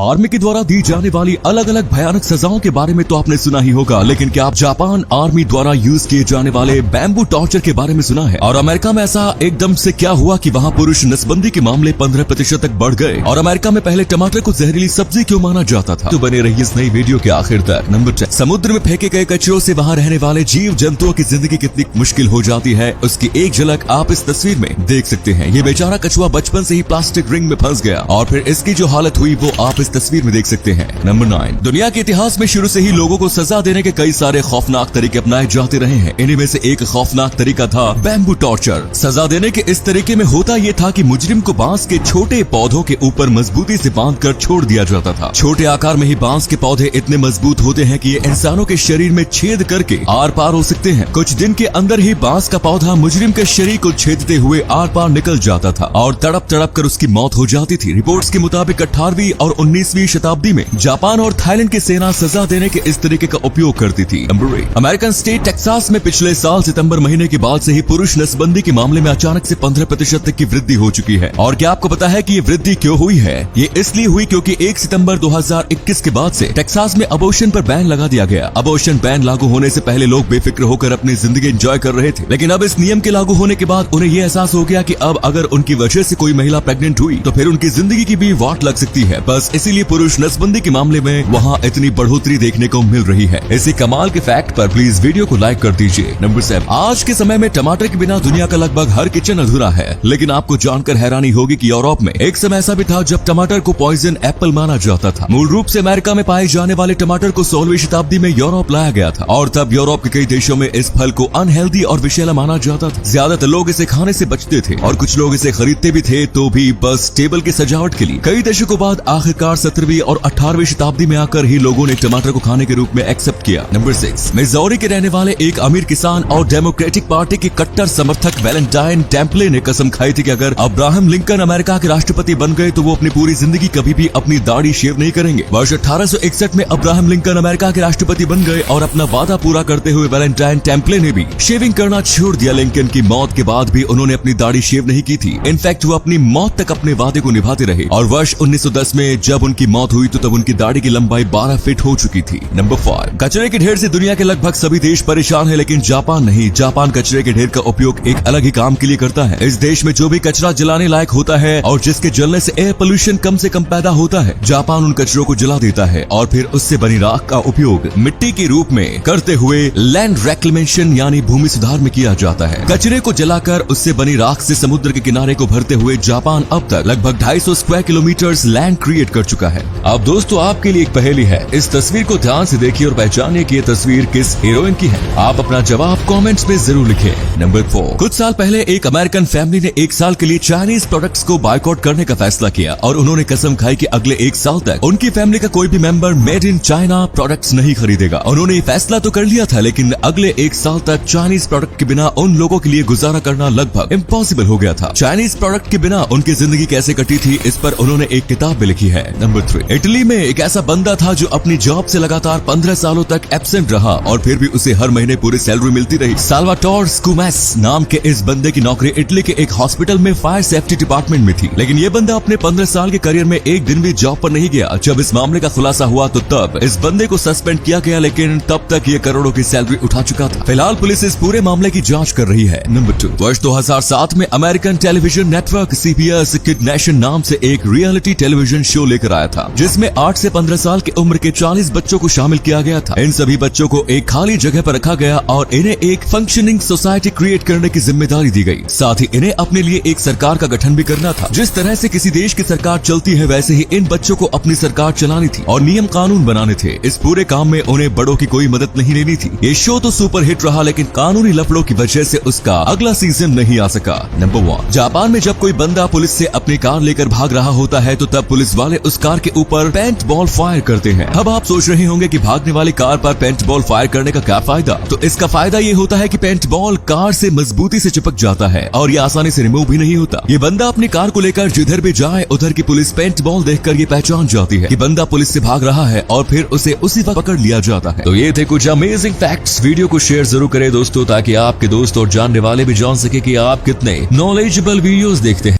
Army के द्वारा दी जाने वाली अलग अलग भयानक सजाओं के बारे में तो आपने सुना ही होगा, लेकिन क्या आप जापान आर्मी द्वारा यूज किए जाने वाले बैम्बू टॉर्चर के बारे में सुना है? और अमेरिका में ऐसा एकदम से क्या हुआ कि वहाँ पुरुष नसबंदी के मामले 15% तक बढ़ गए? और अमेरिका में पहले टमाटर को जहरीली सब्जी क्यों माना जाता था? तो बने रहिए इस नई वीडियो के आखिर तक। नंबर 10, समुद्र में फेंके गए कचरों से वहाँ रहने वाले जीव जंतुओं की जिंदगी कितनी मुश्किल हो जाती है, उसकी एक झलक आप इस तस्वीर में देख सकते हैं। ये बेचारा कछुआ बचपन से ही प्लास्टिक रिंग में फंस गया और फिर इसकी जो हालत हुई वो आप इस तस्वीर में देख सकते हैं। नंबर 9, दुनिया के इतिहास में शुरू से ही लोगों को सजा देने के कई सारे खौफनाक तरीके अपनाए जाते रहे हैं। इन्हीं में से एक खौफनाक तरीका था बैम्बू टॉर्चर। सजा देने के इस तरीके में होता ये था कि मुजरिम को बांस के छोटे पौधों के ऊपर मजबूती से बांधकर छोड़ दिया जाता था। छोटे आकार में ही बांस के पौधे इतने मजबूत होते हैं कि ये इंसानों के शरीर में छेद करके आर पार हो सकते हैं। कुछ दिन के अंदर ही बांस का पौधा मुजरिम के शरीर को छेदते हुए आर पार निकल जाता था और तड़प तड़प कर उसकी मौत हो जाती थी। रिपोर्ट्स के मुताबिक 18वीं और 19वीं शताब्दी में जापान और थाईलैंड की सेना सजा देने के इस तरीके का उपयोग करती थी। नंबर 8, अमेरिकन स्टेट टेक्सास में पिछले साल सितंबर महीने के बाद से ही पुरुष नसबंदी के मामले में अचानक से 15% तक की वृद्धि हो चुकी है। और क्या आपको पता है कि ये वृद्धि क्यों हुई है? ये इसलिए हुई क्योंकि 1 सितंबर 2021 के बाद से टेक्सास में अबॉर्शन पर बैन लगा दिया गया। अबॉर्शन बैन लागू होने से पहले लोग बेफिक्र होकर अपनी जिंदगी एंजॉय कर रहे थे, लेकिन अब इस नियम के लागू होने के बाद उन्हें ये एहसास हो गया कि अब अगर उनकी वजह से कोई महिला प्रेग्नेंट हुई तो फिर उनकी जिंदगी की भी वाट लग सकती है। बस इसीलिए पुरुष नसबंदी के मामले में वहाँ इतनी बढ़ोतरी देखने को मिल रही है। इसी कमाल के फैक्ट पर प्लीज वीडियो को लाइक कर दीजिए। नंबर 7, आज के समय में टमाटर के बिना दुनिया का लगभग हर किचन अधूरा है। लेकिन आपको जानकर हैरानी होगी कि यूरोप में एक समय ऐसा भी था जब टमाटर को पॉइजन एप्पल माना जाता था। मूल रूप से अमेरिका में पाए जाने वाले टमाटर को 16वीं शताब्दी में यूरोप लाया गया था और तब यूरोप के कई देशों में इस फल को अनहेल्दी और विषैला माना जाता था। ज्यादातर लोग इसे खाने से बचते थे और कुछ लोग इसे खरीदते भी थे, तो भी बस टेबल की सजावट के लिए। कई दशकों बाद आखिरकार 17वीं और 18वीं शताब्दी में आकर ही लोगों ने टमाटर को खाने के रूप में एक्सेप्ट किया। नंबर 6, मिजोरी के रहने वाले एक अमीर किसान और डेमोक्रेटिक पार्टी के कट्टर समर्थक वैलेंटाइन टेम्पले ने कसम खाई थी कि अगर अब्राहम लिंकन अमेरिका के राष्ट्रपति बन गए तो वो अपनी पूरी जिंदगी कभी भी अपनी दाढ़ी शेव नहीं करेंगे। वर्ष 1861 में अब्राहम लिंकन अमेरिका के राष्ट्रपति बन गए और अपना वादा पूरा करते हुए वैलेंटाइन टेम्पले ने भी शेविंग करना छोड़ दिया। लिंकन की मौत के बाद भी उन्होंने अपनी दाढ़ी शेव नहीं की थी। इनफैक्ट वो अपनी मौत तक अपने वादे को निभाते रहे और वर्ष 1910 में जब उनकी मौत हुई तो तब उनकी दाढ़ी की लंबाई 12 फीट हो चुकी थी। नंबर 4, कचरे के ढेर से दुनिया के लगभग सभी देश परेशान है, लेकिन जापान नहीं। जापान कचरे के ढेर का उपयोग एक अलग ही काम के लिए करता है। इस देश में जो भी कचरा जलाने लायक होता है और जिसके जलने से एयर पोल्यूशन कम से कम पैदा होता है, जापान उन कचरों को जला देता है और फिर उससे बनी राख का उपयोग मिट्टी के रूप में करते हुए लैंड रिक्लेमेशन यानी भूमि सुधार में किया जाता है। कचरे को जलाकर उससे बनी राख से समुद्र के किनारे को भरते हुए जापान अब तक लगभग 250 स्क्वायर किलोमीटर लैंड क्रिएट कर चुका है। अब दोस्तों आपके लिए एक पहेली है, इस तस्वीर को ध्यान से देखिए और पहचानिए कि ये तस्वीर किस हीरोइन की है। आप अपना जवाब कमेंट्स में जरूर लिखें। नंबर 4, कुछ साल पहले एक अमेरिकन फैमिली ने 1 साल के लिए चाइनीज प्रोडक्ट्स को बायकॉट करने का फैसला किया और उन्होंने कसम खाई कि अगले 1 साल तक उनकी फैमिली का कोई भी member made in China products नहीं खरीदेगा। उन्होंने ये फैसला तो कर लिया था, लेकिन अगले 1 साल तक चाइनीज प्रोडक्ट के बिना उन लोगों के लिए गुजारा करना लगभग इम्पॉसिबल हो गया था। चाइनीज प्रोडक्ट के बिना उनकी जिंदगी कैसे कटी थी, इस पर उन्होंने एक किताब भी लिखी है। नंबर 3, इटली में एक ऐसा बंदा था जो अपनी जॉब से लगातार 15 सालों तक एब्सेंट रहा और फिर भी उसे हर महीने पूरी सैलरी मिलती रही। साल्वाटोर स्कूमेस नाम के इस बंदे की नौकरी इटली के एक हॉस्पिटल में फायर सेफ्टी डिपार्टमेंट में थी, लेकिन ये बंदा अपने 15 साल के करियर में एक दिन भी जॉब पर नहीं गया। जब इस मामले का खुलासा हुआ तो तब इस बंदे को सस्पेंड किया गया, लेकिन तब तक ये करोड़ों की सैलरी उठा चुका था। फिलहाल पुलिस इस पूरे मामले की जांच कर रही है। नंबर 2, वर्ष 2007 में American television network CBS kid nation नाम से एक रियलिटी टेलीविजन शो लेकर आया था, जिसमें 8 से 15 साल की उम्र के 40 बच्चों को शामिल किया गया था। इन सभी बच्चों को एक खाली जगह पर रखा गया और इन्हें एक फंक्शनिंग सोसाइटी क्रिएट करने की जिम्मेदारी दी गई। साथ ही इन्हें अपने लिए एक सरकार का गठन भी करना था। जिस तरह से किसी देश की सरकार चलती है वैसे ही इन बच्चों को अपनी सरकार चलानी थी और नियम कानून बनाने थे। इस पूरे काम में उन्हें बड़ों की कोई मदद नहीं लेनी थी। ये शो तो सुपर हिट रहा, लेकिन कानूनी लफड़ों की वजह से उसका अगला सीजन नहीं आ सका। नंबर 1, जापान में जब कोई बंदा पुलिस से अपनी कार लेकर भाग रहा होता है तो तब पुलिस वाले उस कार के ऊपर पेंट बॉल फायर करते हैं। अब आप सोच रहे होंगे कि भागने वाली कार पर पेंट बॉल फायर करने का क्या फायदा? तो इसका फायदा ये होता है कि पेंट बॉल कार से मजबूती से चिपक जाता है और ये आसानी से रिमूव भी नहीं होता। ये बंदा अपनी कार को लेकर जिधर भी जाए उधर की पुलिस पेंट बॉल देखकर ये पहचान जाती है कि बंदा पुलिस से भाग रहा है और फिर उसे उसी वक्त पकड़ लिया जाता है। तो ये थे कुछ अमेजिंग फैक्ट्स। वीडियो को शेयर जरूर करें दोस्तों, ताकि आपके दोस्त और जानने वाले भी जान सके कि आप कितने नॉलेजेबल वीडियोस देखते हैं।